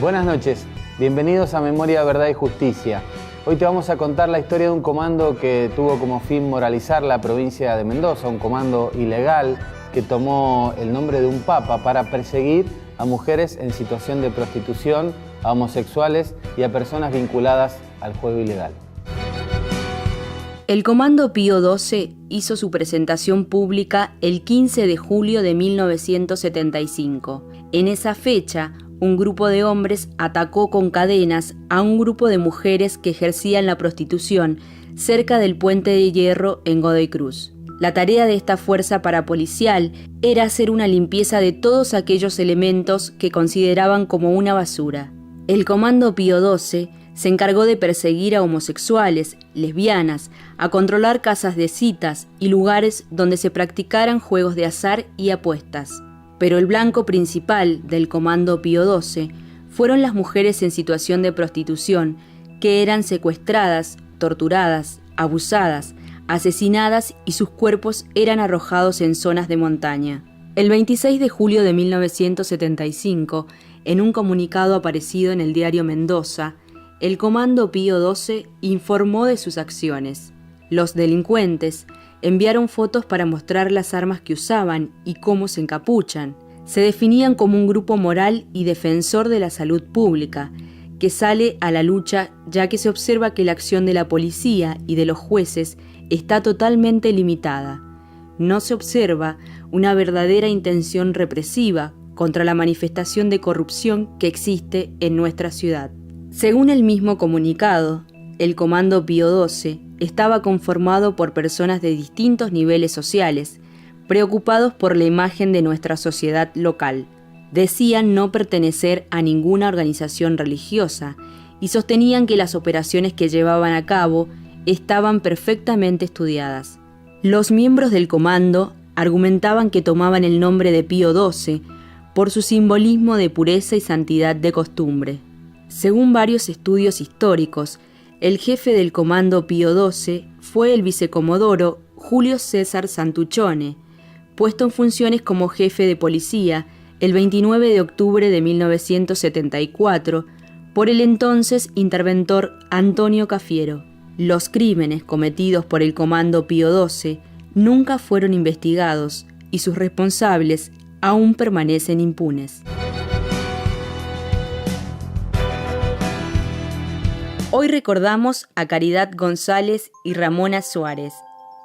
Buenas noches, bienvenidos a Memoria, Verdad y Justicia. Hoy te vamos a contar la historia de un comando que tuvo como fin moralizar la provincia de Mendoza, un comando ilegal que tomó el nombre de un papa para perseguir a mujeres en situación de prostitución, a homosexuales y a personas vinculadas al juego ilegal. El Comando Pío XII hizo su presentación pública el 15 de julio de 1975. En esa fecha, un grupo de hombres atacó con cadenas a un grupo de mujeres que ejercían la prostitución cerca del Puente de Hierro en Godoy Cruz. La tarea de esta fuerza parapolicial era hacer una limpieza de todos aquellos elementos que consideraban como una basura. El Comando Pío XII se encargó de perseguir a homosexuales, lesbianas, a controlar casas de citas y lugares donde se practicaran juegos de azar y apuestas. Pero el blanco principal del Comando Pío XII fueron las mujeres en situación de prostitución, que eran secuestradas, torturadas, abusadas, asesinadas y sus cuerpos eran arrojados en zonas de montaña. El 26 de julio de 1975, en un comunicado aparecido en el diario Mendoza, el Comando Pío XII informó de sus acciones. Los delincuentes enviaron fotos para mostrar las armas que usaban y cómo se encapuchan. Se definían como un grupo moral y defensor de la salud pública, que sale a la lucha ya que se observa que la acción de la policía y de los jueces está totalmente limitada. No se observa una verdadera intención represiva contra la manifestación de corrupción que existe en nuestra ciudad. Según el mismo comunicado, el Comando Pío XII estaba conformado por personas de distintos niveles sociales, preocupados por la imagen de nuestra sociedad local. Decían no pertenecer a ninguna organización religiosa y sostenían que las operaciones que llevaban a cabo estaban perfectamente estudiadas. Los miembros del comando argumentaban que tomaban el nombre de Pío XII por su simbolismo de pureza y santidad de costumbre. Según varios estudios históricos, el jefe del Comando Pío XII fue el vicecomodoro Julio César Santuchone, puesto en funciones como jefe de policía el 29 de octubre de 1974 por el entonces interventor Antonio Cafiero. Los crímenes cometidos por el Comando Pío XII nunca fueron investigados y sus responsables aún permanecen impunes. Hoy recordamos a Caridad González y Ramona Suárez.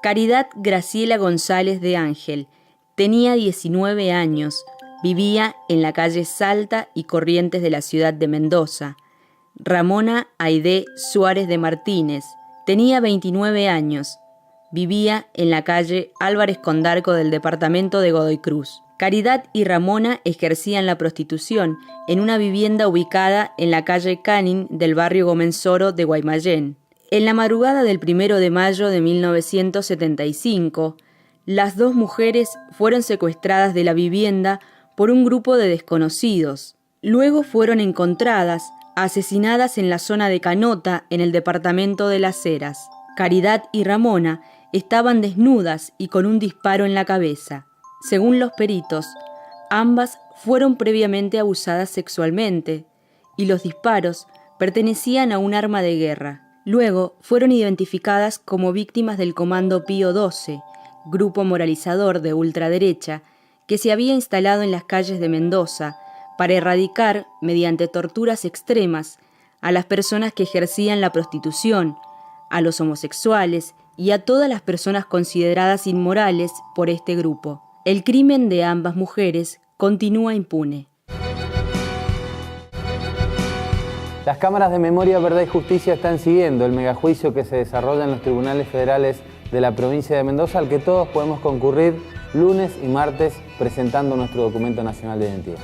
Caridad Graciela González de Ángel tenía 19 años, vivía en la calle Salta y Corrientes de la ciudad de Mendoza. Ramona Aidé Suárez de Martínez tenía 29 años, vivía en la calle Álvarez Condarco del departamento de Godoy Cruz. Caridad y Ramona ejercían la prostitución en una vivienda ubicada en la calle Canin del barrio Gomenzoro de Guaymallén. En la madrugada del 1 de mayo de 1975, las dos mujeres fueron secuestradas de la vivienda por un grupo de desconocidos. Luego fueron encontradas, asesinadas en la zona de Canota, en el departamento de Las Heras. Caridad y Ramona estaban desnudas y con un disparo en la cabeza. Según los peritos, ambas fueron previamente abusadas sexualmente y los disparos pertenecían a un arma de guerra. Luego fueron identificadas como víctimas del Comando Pío XII, grupo moralizador de ultraderecha que se había instalado en las calles de Mendoza para erradicar, mediante torturas extremas, a las personas que ejercían la prostitución, a los homosexuales y a todas las personas consideradas inmorales por este grupo. El crimen de ambas mujeres continúa impune. Las cámaras de Memoria, Verdad y Justicia están siguiendo el megajuicio que se desarrolla en los tribunales federales de la provincia de Mendoza, al que todos podemos concurrir lunes y martes presentando nuestro documento nacional de identidad.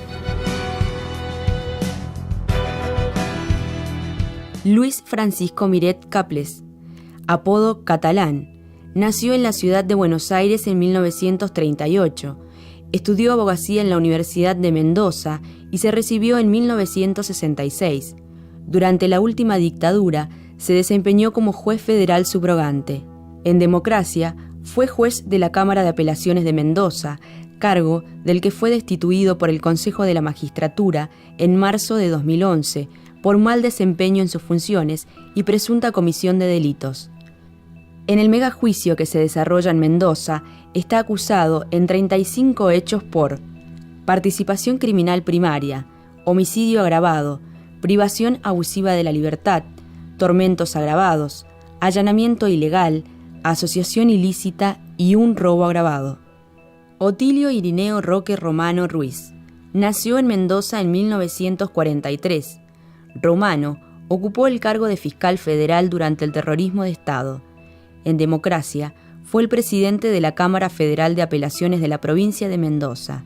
Luis Francisco Miret Caples, apodo Catalán, nació en la ciudad de Buenos Aires en 1938. Estudió abogacía en la Universidad de Mendoza y se recibió en 1966. Durante la última dictadura, se desempeñó como juez federal subrogante. En democracia, fue juez de la Cámara de Apelaciones de Mendoza, cargo del que fue destituido por el Consejo de la Magistratura en marzo de 2011 por mal desempeño en sus funciones y presunta comisión de delitos. En el megajuicio que se desarrolla en Mendoza, está acusado en 35 hechos por participación criminal primaria, homicidio agravado, privación abusiva de la libertad, tormentos agravados, allanamiento ilegal, asociación ilícita y un robo agravado. Otilio Irineo Roque Romano Ruiz nació en Mendoza en 1943. Romano ocupó el cargo de fiscal federal durante el terrorismo de Estado. En democracia, fue el presidente de la Cámara Federal de Apelaciones de la provincia de Mendoza.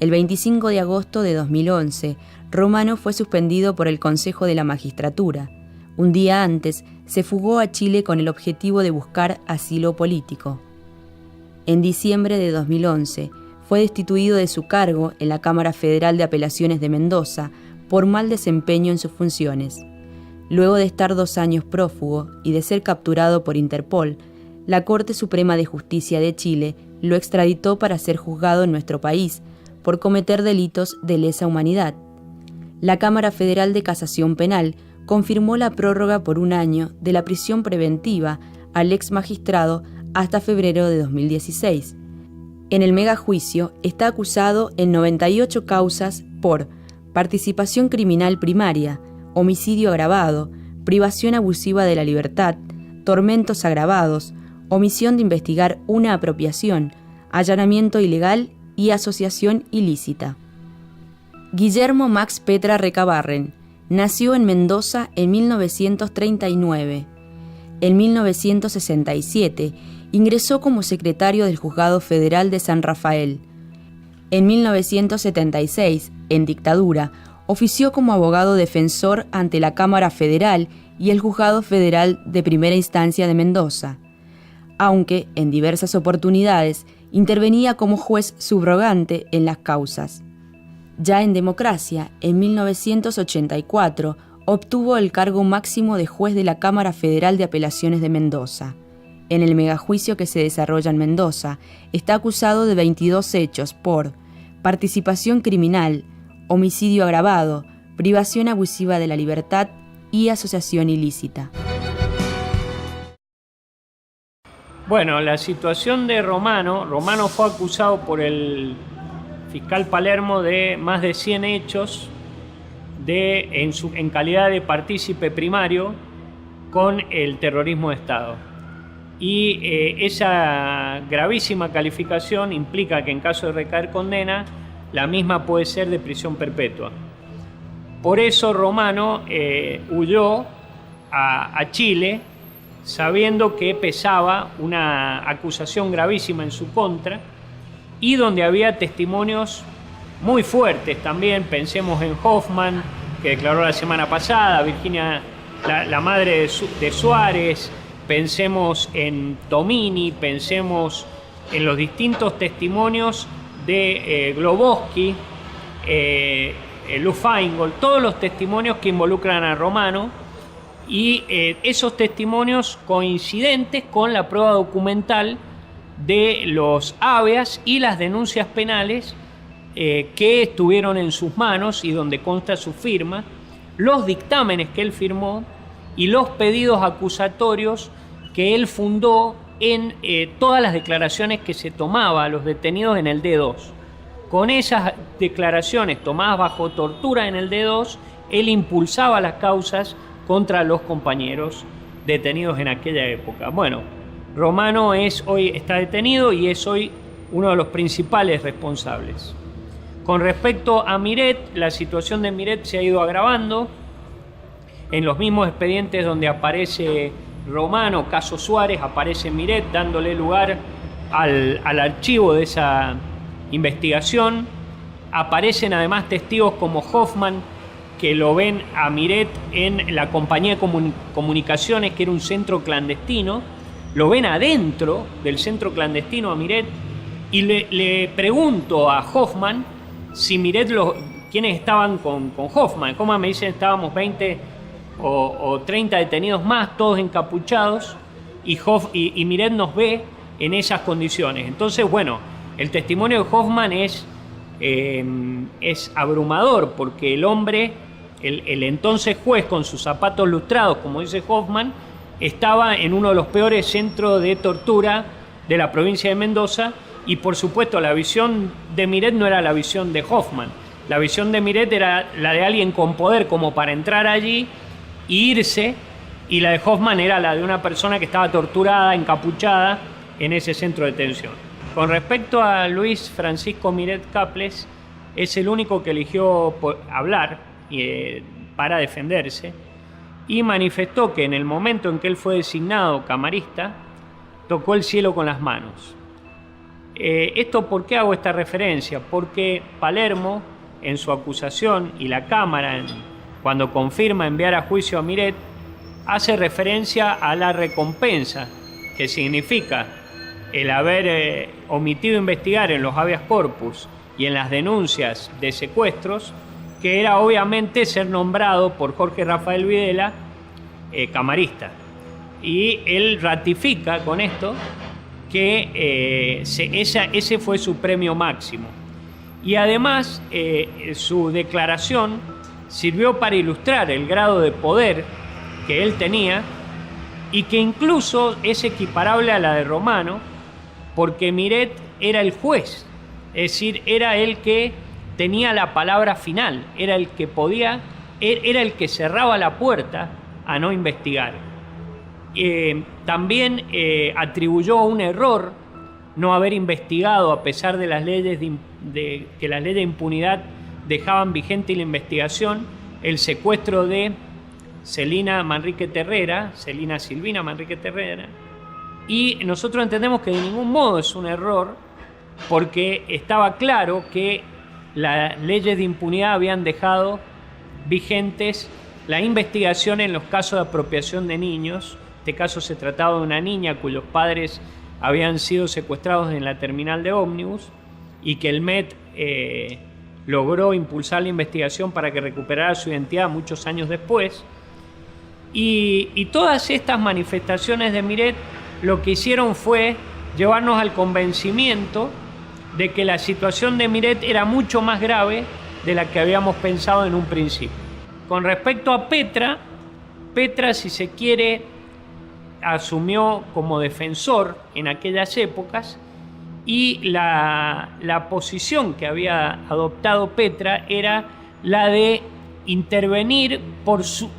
El 25 de agosto de 2011, Romano fue suspendido por el Consejo de la Magistratura. Un día antes, se fugó a Chile con el objetivo de buscar asilo político. En diciembre de 2011, fue destituido de su cargo en la Cámara Federal de Apelaciones de Mendoza por mal desempeño en sus funciones. Luego de estar 2 años prófugo y de ser capturado por Interpol, la Corte Suprema de Justicia de Chile lo extraditó para ser juzgado en nuestro país por cometer delitos de lesa humanidad. La Cámara Federal de Casación Penal confirmó la prórroga por 1 año de la prisión preventiva al ex magistrado hasta febrero de 2016. En el megajuicio está acusado en 98 causas por participación criminal primaria, homicidio agravado, privación abusiva de la libertad, tormentos agravados, omisión de investigar una apropiación, allanamiento ilegal y asociación ilícita. Guillermo Max Petra Recabarren nació en Mendoza en 1939. En 1967 ingresó como secretario del Juzgado Federal de San Rafael. En 1976, en dictadura, ofició como abogado defensor ante la Cámara Federal y el Juzgado Federal de Primera Instancia de Mendoza, aunque en diversas oportunidades intervenía como juez subrogante en las causas. Ya en democracia, en 1984, obtuvo el cargo máximo de juez de la Cámara Federal de Apelaciones de Mendoza. En el megajuicio que se desarrolla en Mendoza, está acusado de 22 hechos por participación criminal, homicidio agravado, privación abusiva de la libertad y asociación ilícita. Bueno, la situación de Romano fue acusado por el fiscal Palermo de más de 100 hechos en calidad de partícipe primario con el terrorismo de Estado. Y esa gravísima calificación implica que en caso de recaer condena, la misma puede ser de prisión perpetua. Por eso Romano huyó a Chile, sabiendo que pesaba una acusación gravísima en su contra y donde había testimonios muy fuertes también. Pensemos en Hoffman, que declaró la semana pasada, Virginia, la madre de Suárez, pensemos en Tomini, pensemos en los distintos testimonios de Globosky, Lou Feingold, todos los testimonios que involucran a Romano, y esos testimonios coincidentes con la prueba documental de los habeas y las denuncias penales que estuvieron en sus manos y donde consta su firma, los dictámenes que él firmó y los pedidos acusatorios que él fundó en todas las declaraciones que se tomaba a los detenidos en el D2. Con esas declaraciones tomadas bajo tortura en el D2, él impulsaba las causas contra los compañeros detenidos en aquella época. Bueno, Romano hoy está detenido y es hoy uno de los principales responsables. Con respecto a Miret, la situación de Miret se ha ido agravando. En los mismos expedientes donde aparece Romano, caso Suárez, aparece Miret, dándole lugar al archivo de esa investigación. Aparecen además testigos como Hoffman, que lo ven a Miret en la compañía de comunicaciones, que era un centro clandestino. Lo ven adentro del centro clandestino a Miret, y le pregunto a Hoffman si Miret, quiénes estaban con Hoffman. Hoffman me dice, estábamos 20 o 30 detenidos más, todos encapuchados, y Miret nos ve en esas condiciones. Entonces, bueno, El testimonio de Hoffman es abrumador, porque el hombre, el entonces juez con sus zapatos lustrados, como dice Hoffman, estaba en uno de los peores centros de tortura de la provincia de Mendoza, y por supuesto la visión de Miret no era la visión de Hoffman. La visión de Miret era la de alguien con poder como para entrar allí e irse, y la de Hoffman era la de una persona que estaba torturada, encapuchada en ese centro de detención. Con respecto a Luis Francisco Miret Caples, es el único que eligió hablar para defenderse, y manifestó que en el momento en que él fue designado camarista, tocó el cielo con las manos. ¿Por qué hago esta referencia? Porque Palermo, en su acusación, y la Cámara, cuando confirma enviar a juicio a Miret, hace referencia a la recompensa, que significa el haber omitido investigar en los habeas corpus y en las denuncias de secuestros, que era obviamente ser nombrado por Jorge Rafael Videla camarista. Y él ratifica con esto que ese fue su premio máximo. Y además su declaración sirvió para ilustrar el grado de poder que él tenía, y que incluso es equiparable a la de Romano, porque Miret era el juez, es decir, era el que tenía la palabra final, era el que era el que cerraba la puerta a no investigar. También atribuyó un error no haber investigado, a pesar de las leyes que las leyes de impunidad dejaban vigente la investigación, el secuestro de Celina Silvina Manrique Terrera, y nosotros entendemos que de ningún modo es un error, porque estaba claro que las leyes de impunidad habían dejado vigentes la investigación en los casos de apropiación de niños. Este caso se trataba de una niña cuyos padres habían sido secuestrados en la terminal de ómnibus, y que el MET logró impulsar la investigación para que recuperara su identidad muchos años después. Y todas estas manifestaciones de Miret lo que hicieron fue llevarnos al convencimiento de que la situación de Miret era mucho más grave de la que habíamos pensado en un principio. Con respecto a Petra, si se quiere, asumió como defensor en aquellas épocas, y la posición que había adoptado Petra era la de intervenir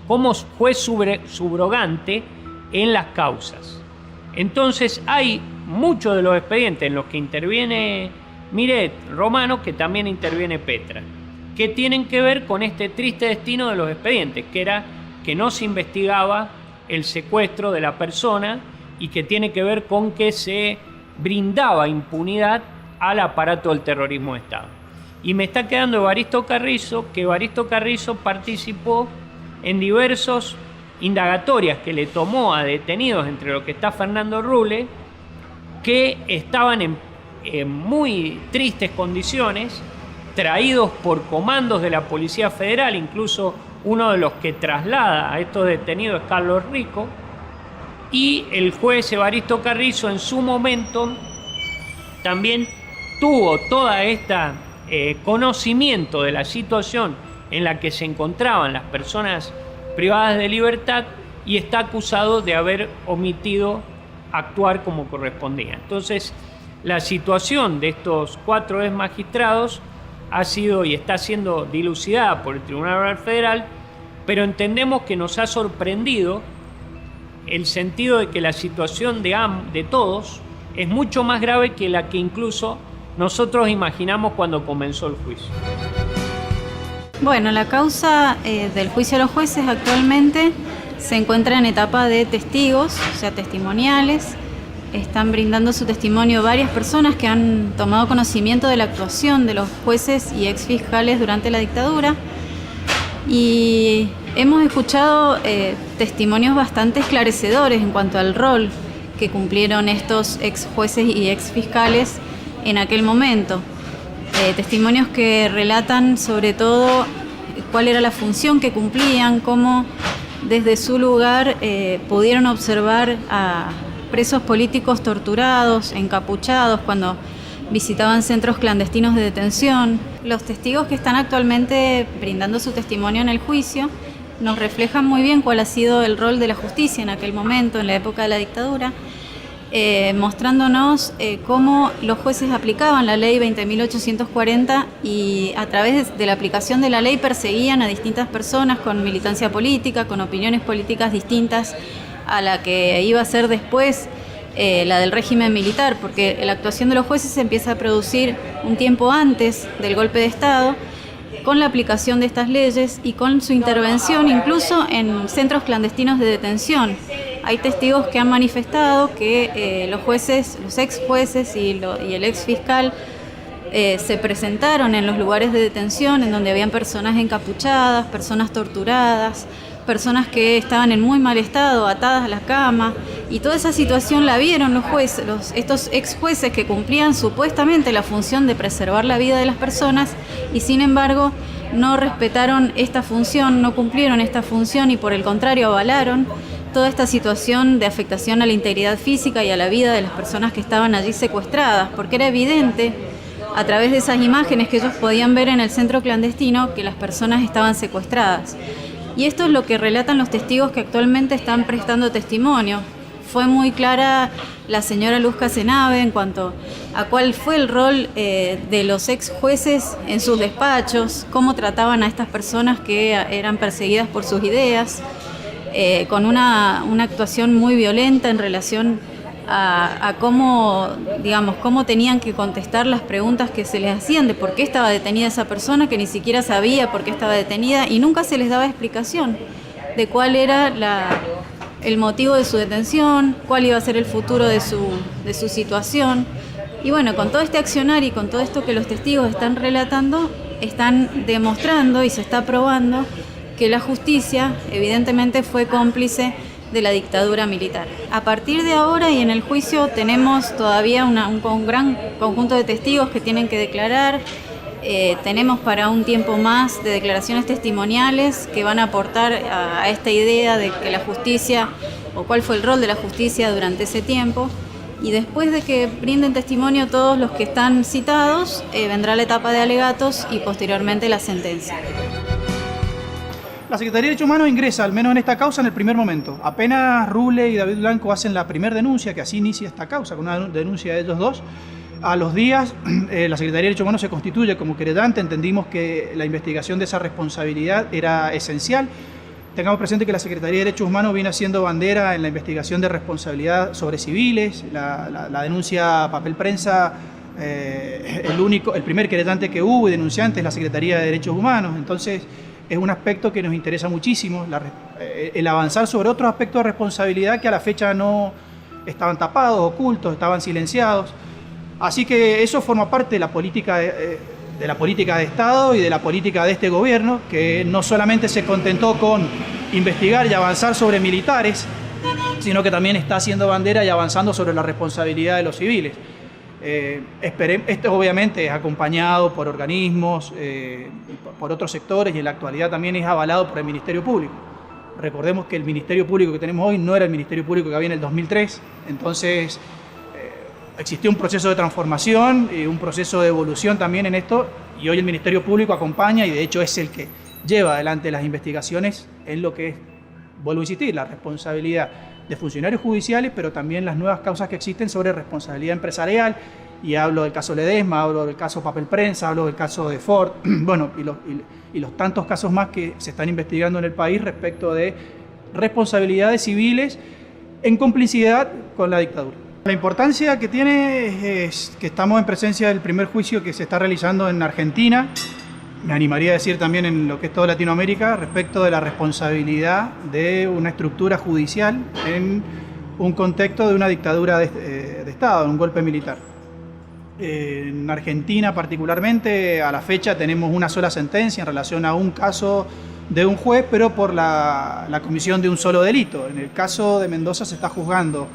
como juez subrogante en las causas. Entonces hay muchos de los expedientes en los que interviene Miret, Romano, que también interviene Petra, que tienen que ver con este triste destino de los expedientes, que era que no se investigaba el secuestro de la persona, y que tiene que ver con que se brindaba impunidad al aparato del terrorismo de Estado. Y me está quedando Evaristo Carrizo, que Evaristo Carrizo participó en diversos indagatorias que le tomó a detenidos, entre los que está Fernando Rule, que estaban en muy tristes condiciones, traídos por comandos de la Policía Federal. Incluso uno de los que traslada a estos detenidos es Carlos Rico, y el juez Evaristo Carrizo en su momento también tuvo toda esta conocimiento de la situación en la que se encontraban las personas privadas de libertad, y está acusado de haber omitido actuar como correspondía. Entonces, la situación de estos 4 ex magistrados ha sido y está siendo dilucidada por el Tribunal Federal, pero entendemos que nos ha sorprendido el sentido de que la situación de todos es mucho más grave que la que incluso nosotros imaginamos cuando comenzó el juicio. Bueno, la causa del juicio a los jueces actualmente se encuentra en etapa de testigos, o sea, testimoniales. Están brindando su testimonio varias personas que han tomado conocimiento de la actuación de los jueces y exfiscales durante la dictadura. Y hemos escuchado testimonios bastante esclarecedores en cuanto al rol que cumplieron estos ex jueces y ex fiscales en aquel momento. Testimonios que relatan sobre todo cuál era la función que cumplían, cómo desde su lugar pudieron observar a presos políticos torturados, encapuchados, cuando visitaban centros clandestinos de detención. Los testigos que están actualmente brindando su testimonio en el juicio nos reflejan muy bien cuál ha sido el rol de la justicia en aquel momento, en la época de la dictadura, mostrándonos cómo los jueces aplicaban la ley 20.840 y a través de la aplicación de la ley perseguían a distintas personas con militancia política, con opiniones políticas distintas a la que iba a ser después la del régimen militar, porque la actuación de los jueces se empieza a producir un tiempo antes del golpe de Estado, con la aplicación de estas leyes y con su intervención incluso en centros clandestinos de detención. Hay testigos que han manifestado que los jueces, los ex jueces y el ex fiscal se presentaron en los lugares de detención en donde habían personas encapuchadas, personas torturadas, personas que estaban en muy mal estado, atadas a la cama, y toda esa situación la vieron los jueces, estos ex jueces que cumplían supuestamente la función de preservar la vida de las personas y sin embargo no respetaron esta función, no cumplieron esta función y por el contrario avalaron toda esta situación de afectación a la integridad física y a la vida de las personas que estaban allí secuestradas, porque era evidente a través de esas imágenes que ellos podían ver en el centro clandestino que las personas estaban secuestradas. Y esto es lo que relatan los testigos que actualmente están prestando testimonio. Fue muy clara la señora Luz Casenave en cuanto a cuál fue el rol de los ex jueces en sus despachos, cómo trataban a estas personas que eran perseguidas por sus ideas, con una actuación muy violenta en relación a cómo, digamos, cómo tenían que contestar las preguntas que se les hacían de por qué estaba detenida esa persona, que ni siquiera sabía por qué estaba detenida y nunca se les daba explicación de cuál era el motivo de su detención, cuál iba a ser el futuro de su situación. Y bueno, con todo este accionar y con todo esto que los testigos están relatando, están demostrando y se está probando que la justicia evidentemente fue cómplice de la dictadura militar. A partir de ahora y en el juicio tenemos todavía un gran conjunto de testigos que tienen que declarar. Tenemos para un tiempo más de declaraciones testimoniales que van a aportar a esta idea de que la justicia, o cuál fue el rol de la justicia durante ese tiempo. Y después de que brinden testimonio todos los que están citados, vendrá la etapa de alegatos y posteriormente la sentencia. La Secretaría de Derechos Humanos ingresa, al menos en esta causa, en el primer momento. Apenas Ruble y David Blanco hacen la primera denuncia, que así inicia esta causa, con una denuncia de ellos dos. A los días, la Secretaría de Derechos Humanos se constituye como querellante. Entendimos que la investigación de esa responsabilidad era esencial. Tengamos presente que la Secretaría de Derechos Humanos viene haciendo bandera en la investigación de responsabilidad sobre civiles. La denuncia papel prensa, el primer querellante que hubo y denunciante es la Secretaría de Derechos Humanos. Entonces, es un aspecto que nos interesa muchísimo, el avanzar sobre otros aspectos de responsabilidad que a la fecha no estaban tapados, ocultos, estaban silenciados. Así que eso forma parte de la política de Estado y de la política de este gobierno, que no solamente se contentó con investigar y avanzar sobre militares, sino que también está haciendo bandera y avanzando sobre la responsabilidad de los civiles. Esto obviamente es acompañado por organismos, por otros sectores y en la actualidad también es avalado por el Ministerio Público. Recordemos que el Ministerio Público que tenemos hoy no era el Ministerio Público que había en el 2003, entonces existió un proceso de transformación y un proceso de evolución también en esto y hoy el Ministerio Público acompaña y de hecho es el que lleva adelante las investigaciones en lo que es, vuelvo a insistir, la responsabilidad de funcionarios judiciales, pero también las nuevas causas que existen sobre responsabilidad empresarial, y hablo del caso Ledesma, hablo del caso Papel Prensa, hablo del caso de Ford, bueno, y los tantos casos más que se están investigando en el país respecto de responsabilidades civiles en complicidad con la dictadura. La importancia que tiene es que estamos en presencia del primer juicio que se está realizando en Argentina, me animaría a decir también en lo que es toda Latinoamérica, respecto de la responsabilidad de una estructura judicial en un contexto de una dictadura de Estado, en un golpe militar. En Argentina particularmente, a la fecha tenemos una sola sentencia en relación a un caso de un juez, pero por la comisión de un solo delito. En el caso de Mendoza se está juzgando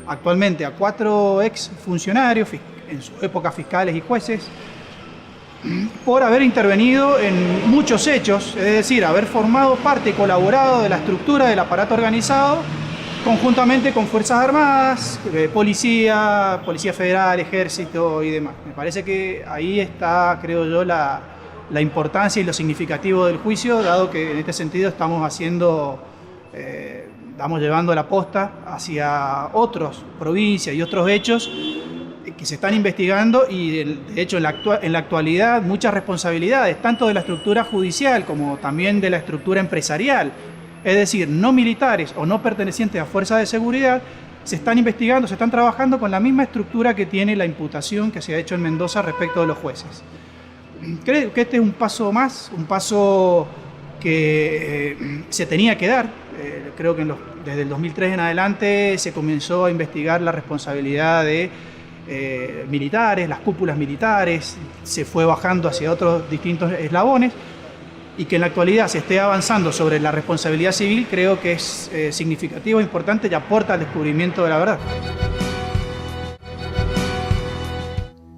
actualmente a 4 ex funcionarios, en su época fiscales y jueces, por haber intervenido en muchos hechos, es decir, haber formado parte y colaborado de la estructura del aparato organizado conjuntamente con Fuerzas Armadas, Policía Federal, Ejército y demás. Me parece que ahí está, creo yo, la importancia y lo significativo del juicio, dado que en este sentido estamos llevando la posta hacia otras provincias y otros hechos que se están investigando y de hecho en la actualidad muchas responsabilidades, tanto de la estructura judicial como también de la estructura empresarial, es decir, no militares o no pertenecientes a fuerzas de seguridad, se están investigando, se están trabajando con la misma estructura que tiene la imputación que se ha hecho en Mendoza respecto de los jueces. Creo que este es un paso más, un paso que se tenía que dar. Creo que desde el 2003 en adelante se comenzó a investigar la responsabilidad de militares, las cúpulas militares, se fue bajando hacia otros distintos eslabones, y que en la actualidad se esté avanzando sobre la responsabilidad civil, creo que es significativo, importante y aporta al descubrimiento de la verdad.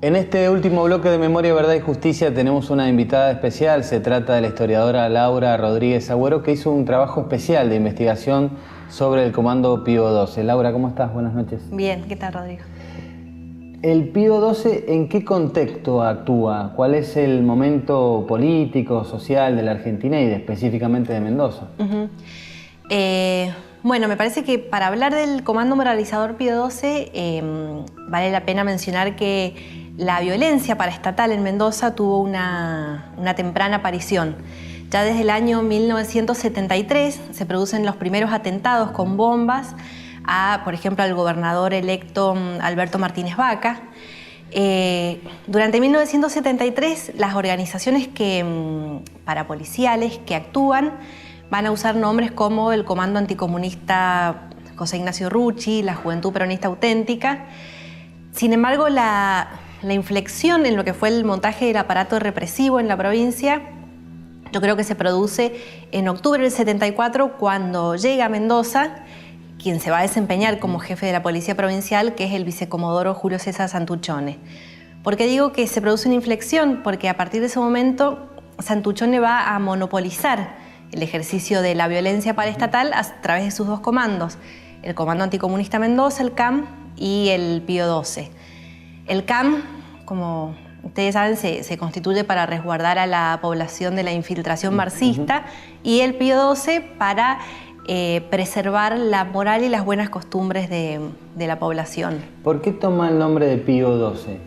En este último bloque de Memoria, Verdad y Justicia tenemos una invitada especial. Se trata de la historiadora Laura Rodríguez Agüero, que hizo un trabajo especial de investigación sobre el Comando Pío XII. Laura, ¿cómo estás? Buenas noches. Bien, ¿qué tal, Rodrigo? ¿El Pío XII en qué contexto actúa? ¿Cuál es el momento político, social de la Argentina y específicamente de Mendoza? Bueno, me parece que para hablar del Comando Moralizador Pío XII vale la pena mencionar que la violencia paraestatal en Mendoza tuvo una temprana aparición. Ya desde el año 1973 se producen los primeros atentados con bombas por ejemplo, al gobernador electo Alberto Martínez Vaca. Durante 1973, las organizaciones parapoliciales que actúan van a usar nombres como el Comando Anticomunista José Ignacio Rucci, la Juventud Peronista Auténtica. Sin embargo, la inflexión en lo que fue el montaje del aparato represivo en la provincia, yo creo que se produce en octubre del 74, cuando llega a Mendoza quien se va a desempeñar como jefe de la Policía Provincial, que es el vicecomodoro Julio César Santuchone. ¿Por qué digo que se produce una inflexión? Porque a partir de ese momento Santuchone va a monopolizar el ejercicio de la violencia paraestatal a través de sus dos comandos, el Comando Anticomunista Mendoza, el CAM, y el Pío XII. El CAM, como ustedes saben, se constituye para resguardar a la población de la infiltración marxista, y el Pío XII para preservar la moral y las buenas costumbres de la población. ¿Por qué toma el nombre de Pío XII?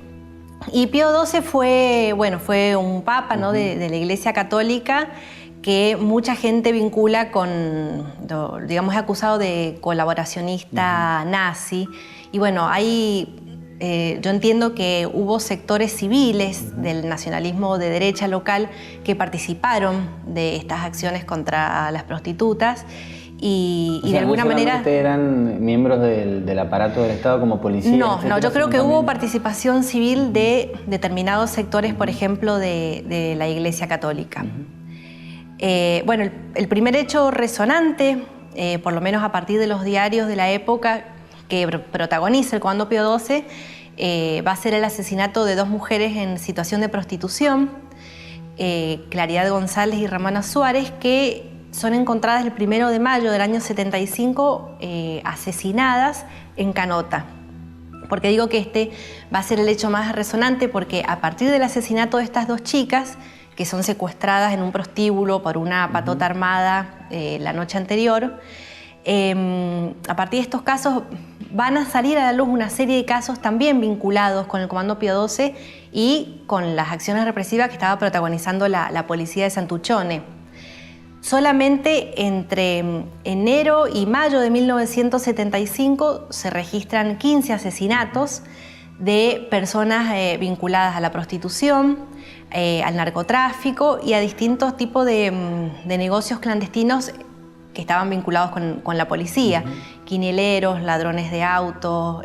Y Pío XII fue un papa, ¿no? de la Iglesia Católica, que mucha gente vincula con, digamos, es acusado de colaboracionista nazi. Y bueno, yo entiendo que hubo sectores civiles del nacionalismo de derecha local que participaron de estas acciones contra las prostitutas. Y de alguna manera... ¿Eran miembros del aparato del Estado como policía? No, yo creo que hubo participación civil de determinados sectores, por ejemplo, de la Iglesia Católica. Bueno, el primer hecho resonante, por lo menos a partir de los diarios de la época, que protagoniza el Comando Pío XII, va a ser el asesinato de dos mujeres en situación de prostitución, Claridad González y Ramona Suárez, que son encontradas el 1 de mayo del año 75 asesinadas en Canota. ¿Por qué digo que este va a ser el hecho más resonante? Porque a partir del asesinato de estas dos chicas, que son secuestradas en un prostíbulo por una patota armada la noche anterior, a partir de estos casos van a salir a la luz una serie de casos también vinculados con el Comando Pío XII y con las acciones represivas que estaba protagonizando la policía de Santuchone. Solamente entre enero y mayo de 1975 se registran 15 asesinatos de personas vinculadas a la prostitución, al narcotráfico y a distintos tipos de negocios clandestinos que estaban vinculados con la policía. Quinieleros, ladrones de autos,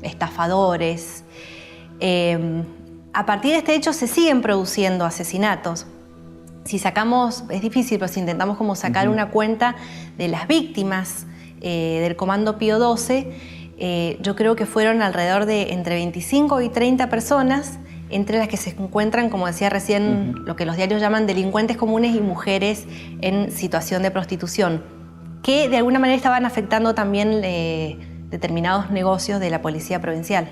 estafadores. A partir de este hecho se siguen produciendo asesinatos. Si sacamos, es difícil, pero si intentamos como sacar una cuenta de las víctimas del Comando Pío XII, yo creo que fueron alrededor de entre 25 y 30 personas, entre las que se encuentran, como decía recién, lo que los diarios llaman delincuentes comunes y mujeres en situación de prostitución, que de alguna manera estaban afectando también determinados negocios de la policía provincial.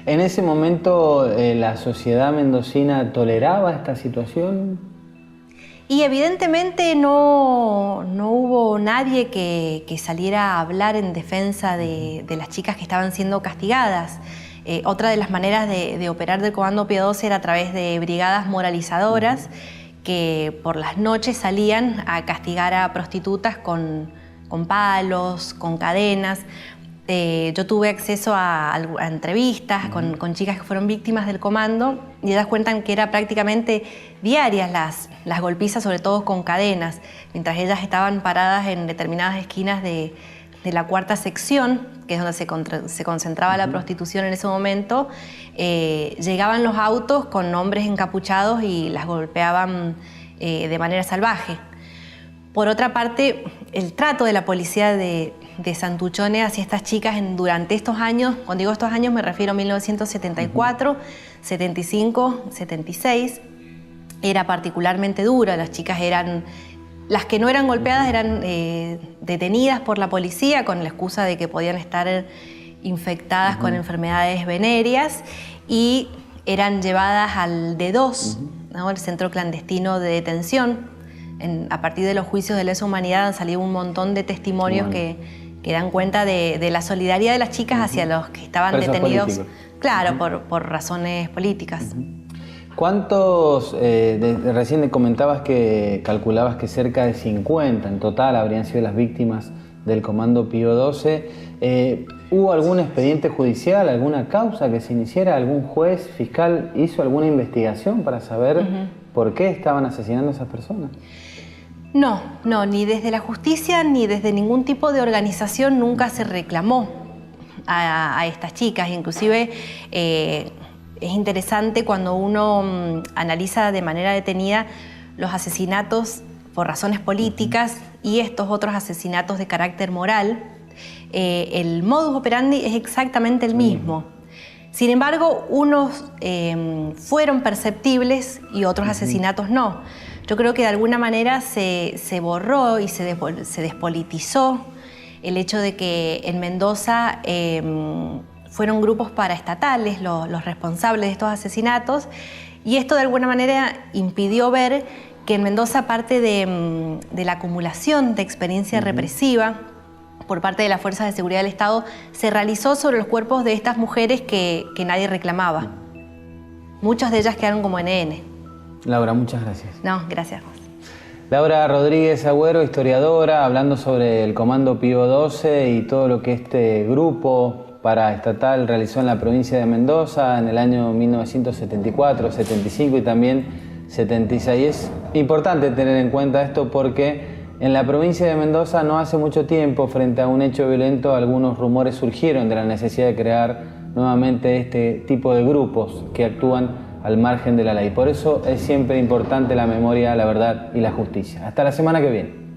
En ese momento, ¿la sociedad mendocina toleraba esta situación? Y evidentemente no hubo nadie que saliera a hablar en defensa de las chicas que estaban siendo castigadas. Otra de las maneras de operar del Comando Pío 12 era a través de brigadas moralizadoras que por las noches salían a castigar a prostitutas con palos, con cadenas. Yo tuve acceso a entrevistas con chicas que fueron víctimas del comando y ellas cuentan que era prácticamente diarias las golpizas, sobre todo con cadenas, mientras ellas estaban paradas en determinadas esquinas de la cuarta sección, que es donde se concentraba la prostitución en ese momento. Llegaban los autos con hombres encapuchados y las golpeaban de manera salvaje. Por otra parte, el trato de la policía de Santuchones hacia estas chicas durante estos años, cuando digo estos años me refiero a 1974, 75, 76, era particularmente dura. Las chicas las que no eran golpeadas eran detenidas por la policía con la excusa de que podían estar infectadas con enfermedades venéreas y eran llevadas al D2, ¿no? El centro clandestino de detención. A partir de los juicios de lesa humanidad han salido un montón de testimonios que dan cuenta de la solidaridad de las chicas hacia los que estaban presos detenidos, políticos. Claro, por razones políticas. ¿Cuántos, recién comentabas que calculabas que cerca de 50 en total habrían sido las víctimas del Comando Pío 12? ¿Hubo algún expediente judicial, alguna causa que se iniciara? ¿Algún juez, fiscal hizo alguna investigación para saber por qué estaban asesinando a esas personas? No, ni desde la justicia ni desde ningún tipo de organización nunca se reclamó a estas chicas. Inclusive es interesante cuando uno analiza de manera detenida los asesinatos por razones políticas y estos otros asesinatos de carácter moral. El modus operandi es exactamente el mismo. Sin embargo, unos fueron perceptibles y otros asesinatos no. Yo creo que de alguna manera se borró y se despolitizó el hecho de que en Mendoza fueron grupos paraestatales los responsables de estos asesinatos, y esto de alguna manera impidió ver que en Mendoza parte de la acumulación de experiencia represiva por parte de las fuerzas de seguridad del Estado se realizó sobre los cuerpos de estas mujeres que nadie reclamaba. Muchas de ellas quedaron como NN. Laura, muchas gracias. No, gracias a vos. Laura Rodríguez Agüero, historiadora, hablando sobre el Comando Pío 12 y todo lo que este grupo paraestatal realizó en la provincia de Mendoza en el año 1974, 75 y también 76. Es importante tener en cuenta esto porque en la provincia de Mendoza no hace mucho tiempo, frente a un hecho violento, algunos rumores surgieron de la necesidad de crear nuevamente este tipo de grupos que actúan al margen de la ley. Por eso es siempre importante la memoria, la verdad y la justicia. Hasta la semana que viene.